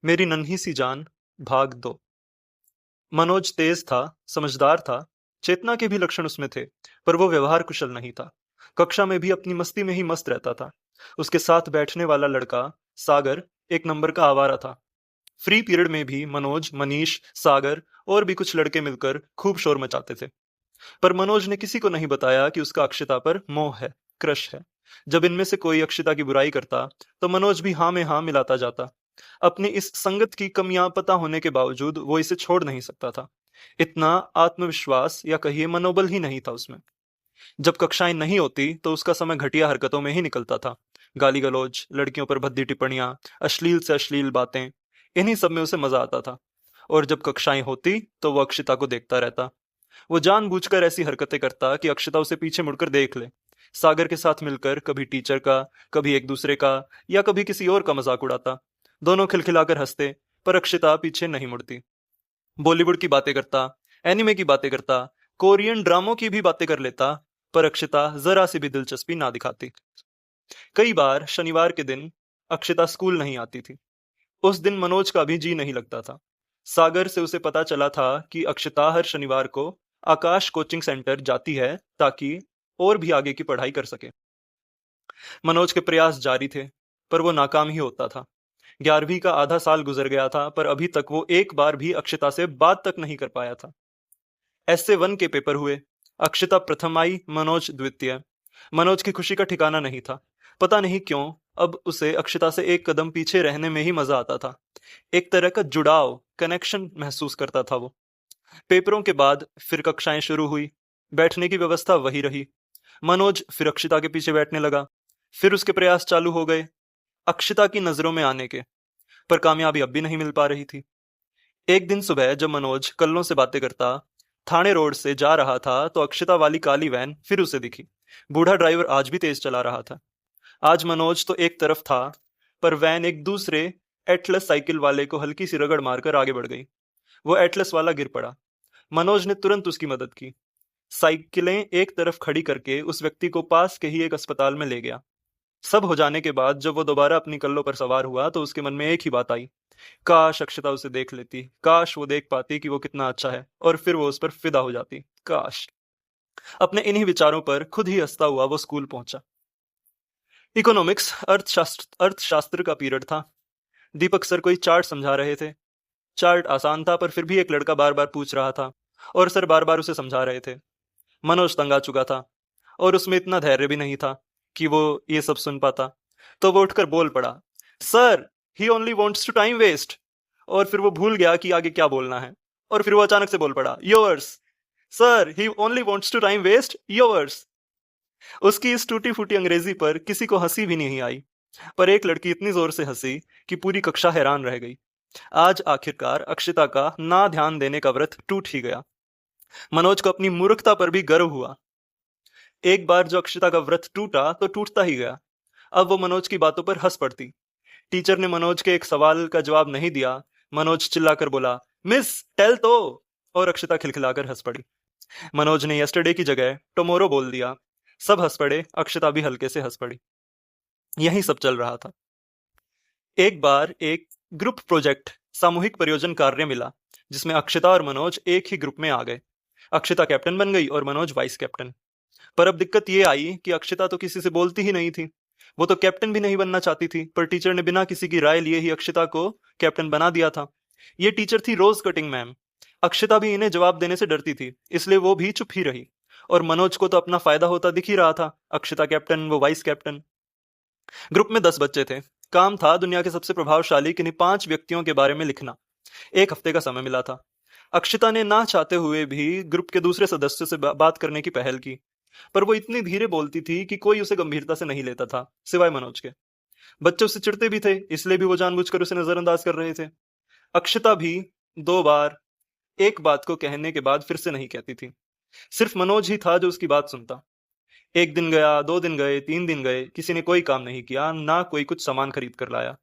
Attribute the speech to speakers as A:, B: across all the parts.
A: मेरी नन्ही सी जान, भाग दो। मनोज तेज था, समझदार था, चेतना के भी लक्षण उसमें थे, पर वो व्यवहार कुशल नहीं था। कक्षा में भी अपनी मस्ती में ही मस्त रहता था। उसके साथ बैठने वाला लड़का सागर एक नंबर का आवारा था। फ्री पीरियड में भी मनोज, मनीष, सागर और भी कुछ लड़के मिलकर खूब शोर मचाते थे। पर मनोज ने किसी को नहीं बताया कि उसका अक्षिता पर मोह है, क्रश है। जब इनमें से कोई अक्षिता की बुराई करता, तो मनोज भी हाँ में हाँ मिलाता जाता। अपनी इस संगत की कमियां पता होने के बावजूद वो इसे छोड़ नहीं सकता था। इतना आत्मविश्वास या कहिए मनोबल ही नहीं था उसमें। जब कक्षाएं नहीं होती तो उसका समय घटिया हरकतों में ही निकलता था। गाली गलौज, लड़कियों पर भद्दी टिप्पणियां, अश्लील से अश्लील बातें, इन्हीं सब में उसे मजा आता था। और जब कक्षाएं होती तो वो अक्षिता को देखता रहता। वो जानबूझकर ऐसी हरकतें करता कि अक्षता उसे पीछे मुड़कर देख ले। सागर के साथ मिलकर कभी टीचर का, कभी एक दूसरे का, या कभी किसी और का मजाक उड़ाता। दोनों खिलखिलाकर हंसते, पर अक्षता पीछे नहीं मुड़ती। बॉलीवुड की बातें करता, एनिमे की बातें करता, कोरियन ड्रामों की भी बातें कर लेता, पर अक्षता जरा सी भी दिलचस्पी ना दिखाती। कई बार शनिवार के दिन अक्षता स्कूल नहीं आती थी। उस दिन मनोज का भी जी नहीं लगता था। सागर से उसे पता चला था कि अक्षता हर शनिवार को आकाश कोचिंग सेंटर जाती है, ताकि और भी आगे की पढ़ाई कर सके। मनोज के प्रयास जारी थे, पर वो नाकाम ही होता था। 11वीं का आधा साल गुजर गया था, पर अभी तक वो एक बार भी अक्षता से बात तक नहीं कर पाया था। एसए 1 के पेपर हुए। अक्षता प्रथम आई, मनोज द्वितीय। मनोज की खुशी का ठिकाना नहीं था। पता नहीं क्यों, अब उसे अक्षता से एक कदम पीछे रहने में ही मजा आता था। एक तरह का जुड़ाव, कनेक्शन महसूस करता था वो। पेपरों के बाद फिर कक्षाएं शुरू हुई। बैठने की व्यवस्था वही रही। मनोज फिर अक्षिता के पीछे बैठने लगा। फिर उसके प्रयास चालू हो गए अक्षिता की नजरों में आने के, पर कामयाबी अब भी नहीं मिल पा रही थी। एक दिन सुबह जब मनोज कल्लों से बातें करता थाने रोड से जा रहा था, तो अक्षिता वाली काली वैन फिर उसे दिखी। बूढ़ा ड्राइवर आज भी तेज चला रहा था। आज मनोज तो एक तरफ था, पर वैन एक दूसरे एटलस साइकिल वाले को हल्की सी रगड़ मारकर आगे बढ़ गई। वो एटलस वाला गिर पड़ा। मनोज ने तुरंत उसकी मदद की। साइकिलें एक तरफ खड़ी करके उस व्यक्ति को पास के ही एक अस्पताल में ले गया। सब हो जाने के बाद जब वो दोबारा अपनी कल्लो पर सवार हुआ, तो उसके मन में एक ही बात आई। काश अक्षता उसे देख लेती, काश वो देख पाती कि वो कितना अच्छा है, और फिर वो उस पर फिदा हो जाती। काश। अपने इन्हीं विचारों पर खुद ही हंसता हुआ वो स्कूल पहुंचा। इकोनॉमिक्स, अर्थशास्त्र का पीरियड था। दीपक सर कोई चार्ट समझा रहे थे। चार्ट आसान था, पर फिर भी एक लड़का बार बार पूछ रहा था, और सर बार बार उसे समझा रहे थे। मनोज तंग आ चुका था, और उसमें इतना धैर्य भी नहीं था कि वो ये सब सुन पाता। तो वो उठकर बोल पड़ा, sir, he only wants to time waste. और फिर वो भूल गया कि आगे क्या बोलना है। और फिर वो अचानक से बोल पड़ा, yours. Sir, he only wants to time waste, yours. उसकी इस टूटी फूटी अंग्रेजी पर किसी को हंसी भी नहीं आई, पर एक लड़की इतनी जोर से हंसी कि पूरी कक्षा हैरान रह गई। आज आखिरकार अक्षिता का ना ध्यान देने का व्रत टूट ही गया। मनोज को अपनी मूर्खता पर भी गर्व हुआ। एक बार जो अक्षिता का व्रत टूटा तो टूटता ही गया। अब वो मनोज की बातों पर हंस पड़ती। टीचर ने मनोज के एक सवाल का जवाब नहीं दिया। मनोज चिल्लाकर बोला, मिस, टेल तो। और अक्षिता खिलखिलाकर हंस पड़ी। मनोज ने यस्टरडे की जगह टुमारो बोल दिया। सब हंस पड़े, अक्षिता भी हल्के से हंस पड़ी। यही सब चल रहा था। एक बार एक ग्रुप प्रोजेक्ट, सामूहिक परियोजन कार्य मिला, जिसमें अक्षिता और मनोज एक ही ग्रुप में आ गए। अक्षिता कैप्टन बन गई और मनोज वाइस कैप्टन। पर अब दिक्कत ये आई कि अक्षिता तो किसी से बोलती ही नहीं थी। वो तो कैप्टन भी नहीं बनना चाहती थी, पर टीचर ने बिना किसी की राय लिए ही अक्षिता को कैप्टन बना दिया था। ये टीचर थी रोज कटिंग मैम। अक्षिता भी इन्हें जवाब देने से डरती थी, इसलिए वो भी चुप ही रही। और मनोज को तो अपना फायदा होता दिख ही रहा था। अक्षिता कैप्टन, वो वाइस कैप्टन। ग्रुप में 10 बच्चे थे। काम था दुनिया के सबसे प्रभावशाली किन्हीं 5 व्यक्तियों के बारे में लिखना। एक हफ्ते का समय मिला था। अक्षिता ने ना चाहते हुए भी ग्रुप के दूसरे सदस्य से बात करने की पहल की, पर वो इतनी धीरे बोलती थी कि कोई उसे गंभीरता से नहीं लेता था, सिवाय मनोज के। बच्चे उससे चिढ़ते भी थे, इसलिए भी वो जानबूझकर उसे नजरअंदाज कर रहे थे। अक्षिता भी 2 बार एक बात को कहने के बाद फिर से नहीं कहती थी। सिर्फ मनोज ही था जो उसकी बात सुनता। एक दिन गया, 2 दिन गए, 3 दिन गए, किसी ने कोई काम नहीं किया, ना कोई कुछ सामान खरीद कर लाया।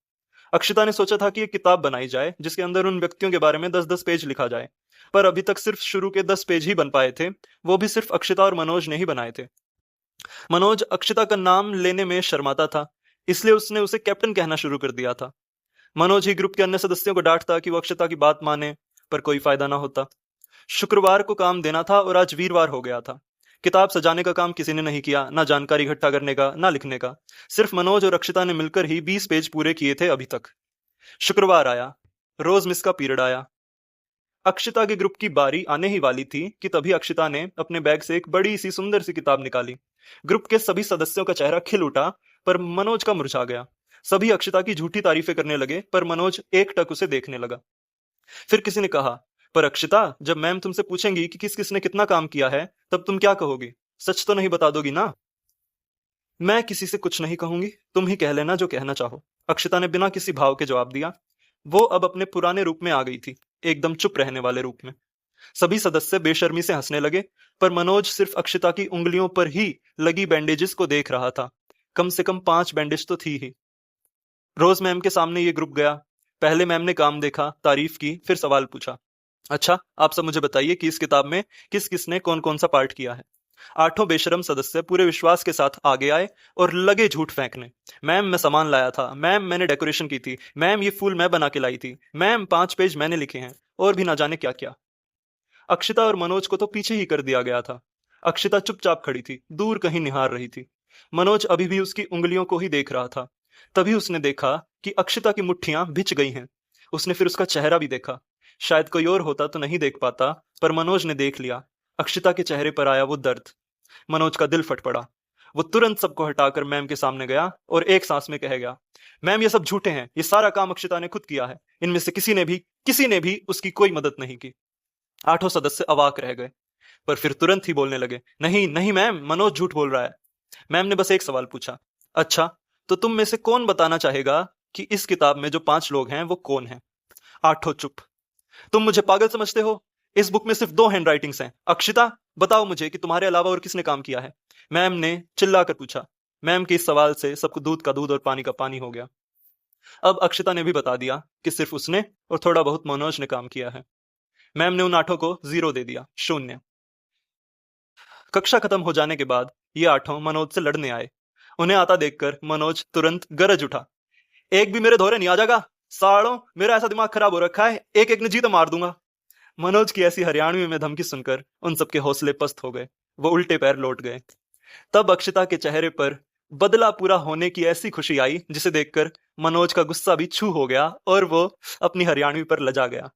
A: अक्षिता ने सोचा था कि एक किताब बनाई जाए जिसके अंदर उन व्यक्तियों के बारे में 10-10 पेज लिखा जाए, पर अभी तक सिर्फ शुरू के 10 पेज ही बन पाए थे। वो भी सिर्फ अक्षिता और मनोज ने ही बनाए थे। मनोज अक्षिता का नाम लेने में शर्माता था, इसलिए उसने उसे कैप्टन कहना शुरू कर दिया था। मनोज ही ग्रुप के अन्य सदस्यों को डांटता कि वो अक्षता की बात माने, पर कोई फायदा ना होता। शुक्रवार को काम देना था और आज वीरवार हो गया था। किताब सजाने का काम किसी ने नहीं किया, ना जानकारी इकट्ठा करने का, ना लिखने का। सिर्फ मनोज और अक्षता ने मिलकर ही 20 पेज पूरे किए थे अभी तक। शुक्रवार आया, रोज मिस का पीरियड आया। अक्षिता के ग्रुप की बारी आने ही वाली थी कि तभी अक्षिता ने अपने बैग से एक बड़ी सी सुंदर सी किताब निकाली। ग्रुप के सभी सदस्यों का चेहरा खिल उठा, पर मनोज का मुरझा गया। सभी अक्षिता की झूठी तारीफें करने लगे, पर मनोज एकटक उसे देखने लगा। फिर किसी ने कहा, पर अक्षिता, जब मैम तुमसे पूछेंगी कि किस किसने कितना काम किया है, तब तुम क्या कहोगी? सच तो नहीं बता दोगी ना? मैं किसी से कुछ नहीं कहूंगी, तुम ही कह लेना जो कहना चाहो, अक्षिता ने बिना किसी भाव के जवाब दिया। वो अब अपने पुराने रूप में आ गई थी, एकदम चुप रहने वाले रूप में। सभी सदस्य बेशर्मी से हंसने लगे, पर मनोज सिर्फ अक्षिता की उंगलियों पर ही लगी बैंडेजेस को देख रहा था। कम से कम 5 बैंडेज तो थी ही। रोज मैम के सामने ये ग्रुप गया। पहले मैम ने काम देखा, तारीफ की, फिर सवाल पूछा। अच्छा, आप सब मुझे बताइए कि इस किताब में किस किसने कौन कौन सा पार्ट किया है। 8 बेशरम सदस्य पूरे विश्वास के साथ आगे आए और लगे झूठ फेंकने। मैम, मैं सामान लाया था। मैम, मैंने डेकोरेशन की थी। मैम, ये फूल मैं बना के लाई थी। मैम, 5 पेज मैंने लिखे हैं। और भी ना जाने क्या क्या। अक्षिता और मनोज को तो पीछे ही कर दिया गया था। अक्षिता चुपचाप खड़ी थी, दूर कहीं निहार रही थी। मनोज अभी भी उसकी उंगलियों को ही देख रहा था। तभी उसने देखा कि अक्षिता की मुट्ठियां भिंच गई हैं। उसने फिर उसका चेहरा भी देखा। शायद कोई और होता तो नहीं देख पाता, पर मनोज ने देख लिया। अक्षिता के चेहरे पर आया वो दर्द। मनोज का दिल फट पड़ा। वो तुरंत सबको हटाकर मैम के सामने गया और एक सांस में कह गया, मैम, ये सब झूठे हैं। ये सारा काम अक्षिता ने खुद किया है। इनमें से किसी ने भी उसकी कोई मदद नहीं की। 8 सदस्य अवाक रह गए, पर फिर तुरंत ही बोलने लगे, नहीं नहीं मैम, मनोज झूठ बोल रहा है। मैम ने बस एक सवाल पूछा, अच्छा, तो तुम में से कौन बताना चाहेगा कि इस किताब में जो 5 लोग हैं वो कौन है? 8 चुप। तुम मुझे पागल समझते हो? इस बुक में सिर्फ 2 हैंड राइटिंग्स हैं। अक्षिता, बताओ मुझे कि तुम्हारे अलावा और किसने काम किया है? मैम ने चिल्लाकर पूछा। मैम के इस सवाल से सबको दूध का दूध और पानी का पानी हो गया। अब अक्षिता ने भी बता दिया कि सिर्फ उसने और थोड़ा बहुत मनोज ने काम किया है। मैम ने उन 8 को 0 दे दिया, 0। कक्षा खत्म हो जाने के बाद ये 8 मनोज से लड़ने आए। उन्हें आता देखकर मनोज तुरंत गरज उठा, एक भी मेरे धोरे नहीं आ जाएगा। सालों, मेरा ऐसा दिमाग खराब हो रखा है, एक एक ने जी तो मार दूंगा। मनोज की ऐसी हरियाणवी में धमकी सुनकर उन सबके हौसले पस्त हो गए। वो उल्टे पैर लौट गए। तब अक्षिता के चेहरे पर बदला पूरा होने की ऐसी खुशी आई जिसे देखकर मनोज का गुस्सा भी छू हो गया और वो अपनी हरियाणवी पर लजा गया।